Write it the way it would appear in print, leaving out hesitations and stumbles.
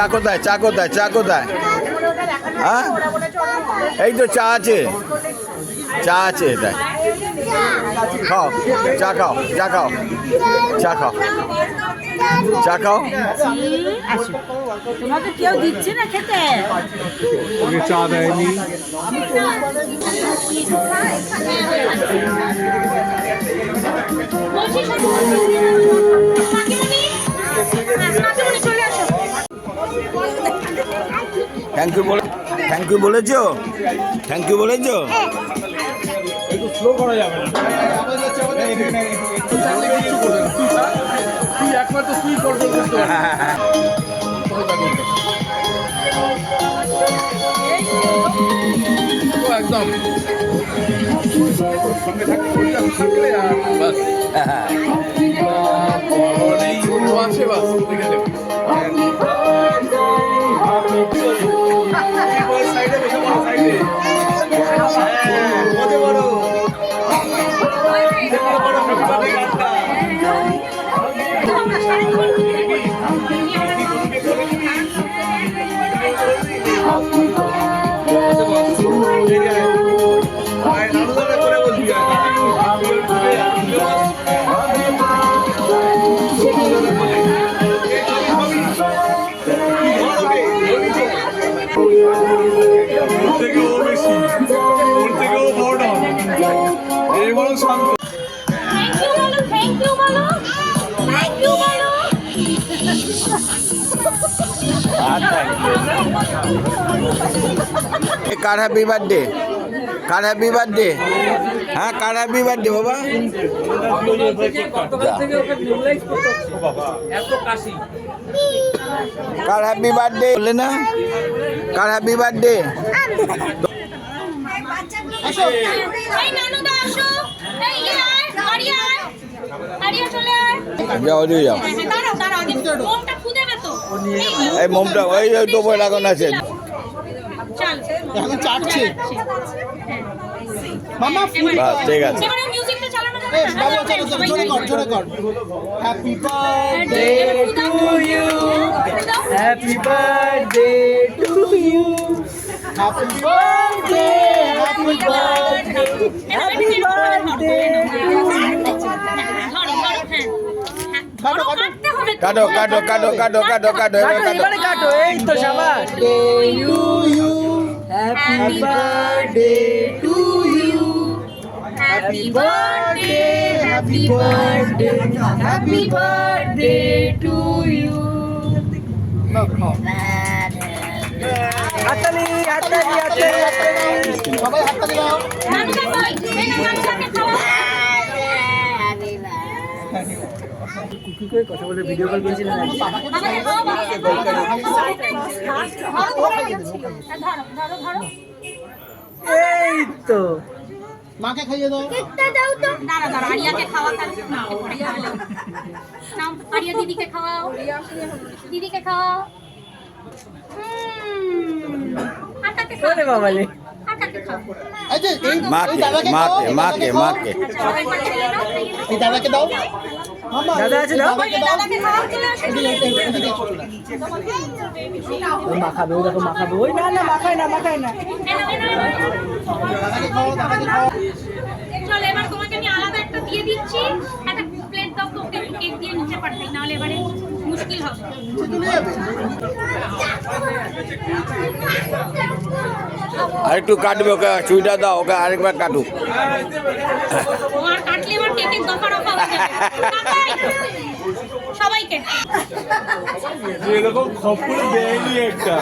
চা কোথায় চা কোথায় চা কোথায় হ্যাঁ এই তো চা আছে চা আছে তাই খাও চা খাও চা খাও চা খাও চা খাও তোমাকে কেউ দিচ্ছে না খেতে চা দেয়নি থ্যাংক ইউ বলেছো থ্যাংক ইউ বলেছো একটু স্লো করা যাবে না তুই একমাত্র তুই কন্ট্রোল করতে একদম সঙ্গে থাকলে বাস আছে বাস দেখে যাবে সাইডে বসে বড় সাইডে মজা বড় কার হ্যাপি বার্থডে কার হ্যাপি বার্থডে হ্যাঁ কার হ্যাপি বার্থডে বাবা কার হ্যাপি বার্থডে বললে না কার হ্যাপি বার্থডে যাও যাও এই মোমটা ওই তো বই লাগানো আছে এখন চাটছে মামা বাস ঠিক আছে বাবু চলো চলো জোরে কর জোরে কর happy birthday to you happy birthday to you happy birthday happy birthday happy birthday কাটো কাটো কাটো কাটো কাটো কাটো এবারে কাটো এই তো শাবাশ to you happy birthday to you happy birthday happy birthday happy birthday to you হাততালি হাততালি হাততালি সবাই হাততালি দাও কুকি করে কথা বলে ভিডিও কল করেছিলেন এই তো মাকে খাইয়ে দাও কেকটা দাও তো দাঁড়া দাঁড়া আরিয়াকে খাওয়া তাহলে মাকে পড়ে যাবে নাও আরিয়া দিদিকে খাওয়াও দিদিকে খাওয়াও আটাকে খাও ওরে বাবালে আটাকে খাও এই যে এই মাকে দাদাকে দাও মাকে মাকে মাকে সবাই পাশে নাও এই দাদাকে দাও মামা দাদা আছে দাও দাদাকে খাওয়াও চলে আসো ওই মাখাবে ওই দেখো মাখাবে ওই না না মাখায় না মাখায় না দাদাকে খাও দাদাকে খাও চলো এবার তোমাকে আমি আলাদা একটা দিয়ে দিচ্ছি একটা প্লেট দাও তো ওকে কেক দিয়ে নিচে পাঠাই নাহলে এবারে মুশকিল হবে চলে যাবে আর একটু কাটবে ওকে সুইটা দাও ওকে আরেকবার কাটুক ও আর কাটলে এবার কেকের দফা রফা হয়ে যাবে সবাইকে এরকম খপ্পর দেয়নি একটা